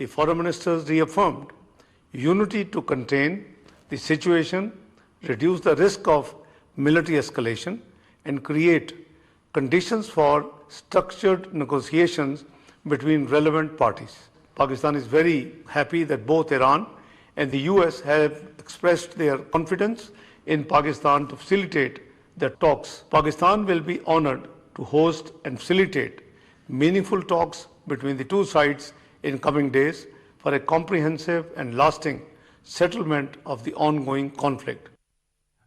The foreign ministers reaffirmed unity to contain the situation, reduce the risk of military escalation, and create conditions for structured negotiations between relevant parties. Pakistan is very happy that both Iran and the US have expressed their confidence in Pakistan to facilitate the talks. Pakistan will be honored to host and facilitate meaningful talks between the two sides in coming days for a comprehensive and lasting settlement of the ongoing conflict.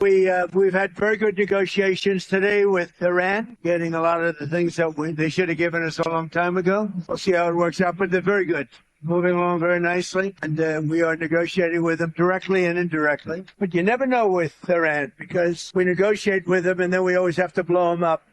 We've had very good negotiations today with Iran, getting a lot of the things that they should have given us a long time ago. We'll see how it works out, but they're very good. Moving along very nicely, and we are negotiating with them directly and indirectly. But you never know with Iran, because we negotiate with them and then we always have to blow them up.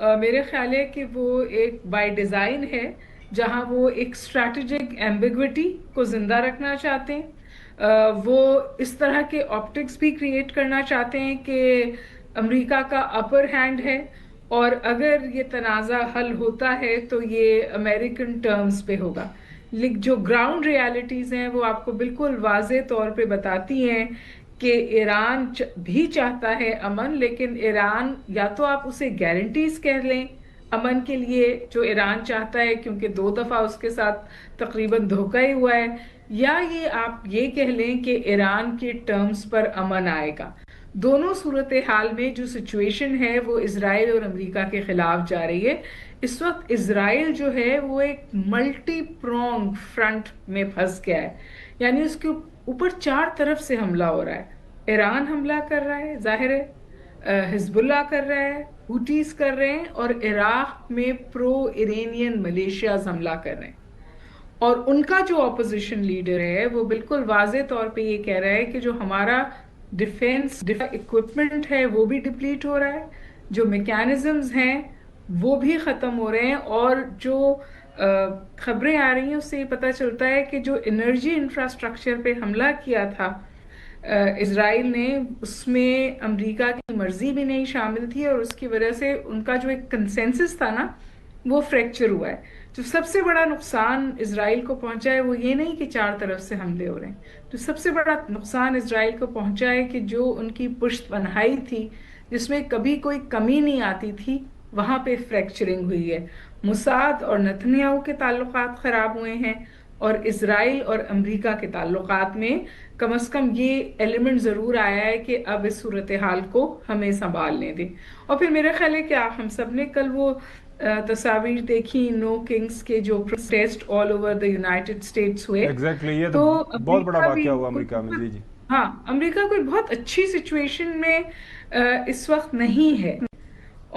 میرے خیال ہے کہ وہ ایک by design ہے، جہاں وہ ایک اسٹریٹجک ایمبیگوٹی کو زندہ رکھنا چاہتے ہیں۔ وہ اس طرح کے آپٹکس بھی کریٹ کرنا چاہتے ہیں کہ امریکہ کا اپر ہینڈ ہے، اور اگر یہ تنازع حل ہوتا ہے تو یہ امریکن ٹرمز پہ ہوگا۔ لیکن جو گراؤنڈ ریالٹیز ہیں وہ آپ کو بالکل واضح طور پہ بتاتی ہیں کہ ایران بھی چاہتا ہے امن، لیکن ایران یا تو آپ اسے گارنٹیز کہہ لیں امن کے لیے جو ایران چاہتا ہے، کیونکہ 2 دفعہ اس کے ساتھ تقریباً دھوکہ ہی ہوا ہے، یا آپ یہ کہہ لیں کہ ایران کے ٹرمز پر امن آئے گا۔ دونوں صورتحال میں جو سچویشن ہے وہ اسرائیل اور امریکہ کے خلاف جا رہی ہے۔ اس وقت اسرائیل جو ہے وہ ایک ملٹی پرونگ فرنٹ میں پھنس گیا ہے، یعنی اس کے اوپر 4 طرف سے حملہ ہو رہا ہے۔ ایران حملہ کر رہا ہے، ظاہر ہے، حزب اللہ کر رہا ہے، ہوٹیز کر رہے ہیں، اور عراق میں پرو ایرانین ملیشیاز حملہ کر رہے ہیں۔ اور ان کا جو اپوزیشن لیڈر ہے وہ بالکل واضح طور پہ یہ کہہ رہا ہے کہ جو ہمارا ڈیفینس اکوپمنٹ ہے وہ بھی ڈپلیٹ ہو رہا ہے، جو میکینزمز ہیں وہ بھی ختم ہو رہے ہیں، اور جو خبریں آ رہی ہیں اس سے یہ پتہ چلتا ہے کہ جو انرجی انفراسٹرکچر پہ حملہ کیا تھا اسرائیل نے، اس میں امریکہ کی مرضی بھی نہیں شامل تھی، اور اس کی وجہ سے ان کا جو ایک کنسنسس تھا نا وہ فریکچر ہوا ہے۔ جو سب سے بڑا نقصان اسرائیل کو پہنچا ہے وہ یہ نہیں کہ 4 طرف سے حملے ہو رہے ہیں، جو سب سے بڑا نقصان اسرائیل کو پہنچا ہے کہ جو ان کی پشت پناہی تھی، جس میں کبھی کوئی کمی نہیں آتی تھی، وہاں پہ فریکچرنگ ہوئی ہے۔ موساد اور نتنیاہو کے تعلقات خراب ہوئے ہیں، اور اسرائیل اور امریکہ کے تعلقات میں کم از کم یہ ایلیمنٹ ضرور آیا ہے کہ اب اس صورتحال کو ہمیں سنبھالنے دیں۔ اور پھر میرا خیال ہے کہ ہم سب نے کل وہ تصاویر دیکھی نو کنگز کے جو protest all over the United States ہوئے۔ ایگزیکٹلی، یہ تو بہت بڑا واقعہ ہوا امریکہ میں۔ جی جی ہاں، امریکہ کوئی بہت اچھی سچویشن میں اس وقت نہیں ہے،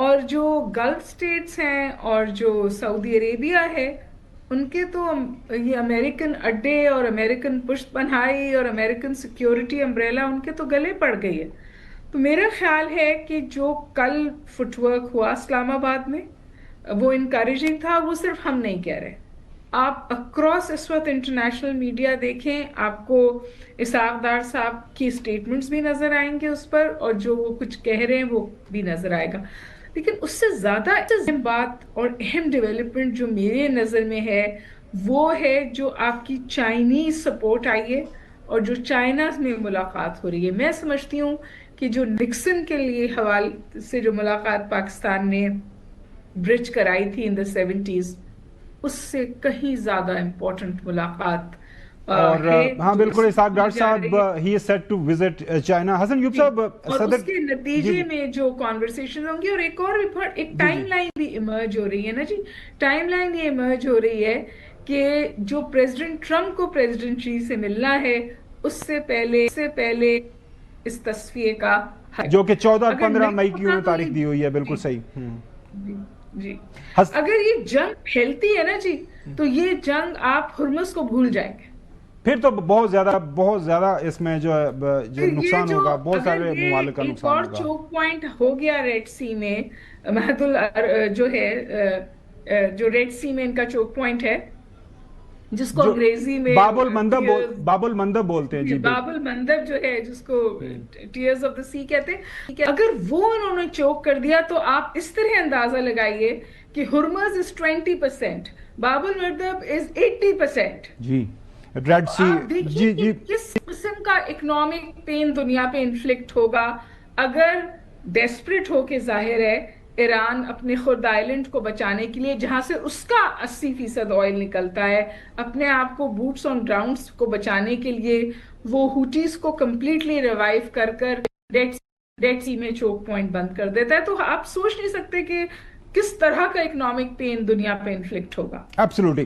اور جو گلف اسٹیٹس ہیں اور جو سعودی عربیہ ہے ان کے تو یہ امریکن اڈے اور امریکن پشت پناہی اور امریکن سیکیورٹی امبریلا ان کے تو گلے پڑ گئی ہے۔ تو میرا خیال ہے کہ جو کل فٹ ورک ہوا اسلام آباد میں وہ انکریجنگ تھا، وہ صرف ہم نہیں کہہ رہے۔ آپ اکراس اس وقت انٹرنیشنل میڈیا دیکھیں، آپ کو اسحاق ڈار صاحب کی سٹیٹمنٹس بھی نظر آئیں گے اس پر، اور جو وہ کچھ کہہ رہے ہیں وہ بھی نظر آئے گا۔ لیکن اس سے زیادہ اہم بات اور اہم ڈیولپمنٹ جو میرے نظر میں ہے وہ ہے جو آپ کی چائنیز سپورٹ آئی ہے اور جو چائنا میں ملاقات ہو رہی ہے۔ میں سمجھتی ہوں کہ جو نکسن کے لیے حوالے سے جو ملاقات پاکستان نے برج کرائی تھی ان the 70s، اس سے کہیں زیادہ امپورٹنٹ ملاقات اور ہاں بالکل، اسحاق ڈار صاحب ہی از سیٹ ٹو وزٹ چائنا۔ حسن ایوب صاحب، اور اس کے نتیجے میں جو کانورسیشن ہوں گی، اور ایک ٹائم لائن بھی ایمرج ہو رہی ہے نا جی، ٹائم لائن یہ ایمرج ہو رہی ہے کہ جو پریزیڈنٹ ٹرمپ کو پریزیڈنٹ شی سے ملنا ہے اس سے پہلے اس تصفیے کا جو کہ 14 اور 15 مئی کی انہوں نے تاریخ دی ہوئی ہے، بالکل صحیح۔ جی، اگر یہ جنگ پھیلتی ہے نا جی تو یہ جنگ آپ ہرمز کو بھول جائیں گے، پھر تو بہت زیادہ اس میں جو نقصان ہوگا، بہت سارے ممالک کا نقصان ہوگا۔ ایک اور چوک پوائنٹ ہو گیا ریڈ سی میں، جو ریڈ سی میں ان کا چوک پوائنٹ ہے جس کو انگریزی میں باب المندب بولتے ہیں۔ جی، باب المندب جو ہے جس کو ٹیئرز آف دا سی کہتے ہیں، اگر وہ انہوں نے چوک کر دیا تو آپ اس طرح اندازہ لگائیے کہ ہرمز از 20%، باب المندب از 80%۔ جی، ریڈ سی، جی، کس قسم کا اکنامک پین دنیا پہ انفلکٹ ہوگا اگر ڈیسپریٹ ہو کے، ظاہر ہے، ایران اپنے خرد آئلینڈ کو بچانے کے لیے، جہاں سے اس کا 80% آئل نکلتا ہے، اپنے آپ کو بوٹس آن گراؤنڈز کو بچانے کے لیے وہ ہوٹیز کو کمپلیٹلی ریوائیو کر ریڈ سی میں چوک پوائنٹ بند کر دیتا ہے۔ تو آپ سوچ نہیں سکتے کہ کس طرح کا اکنامک پین دنیا پہ انفلکٹ ہوگا۔ ایبسولوٹلی۔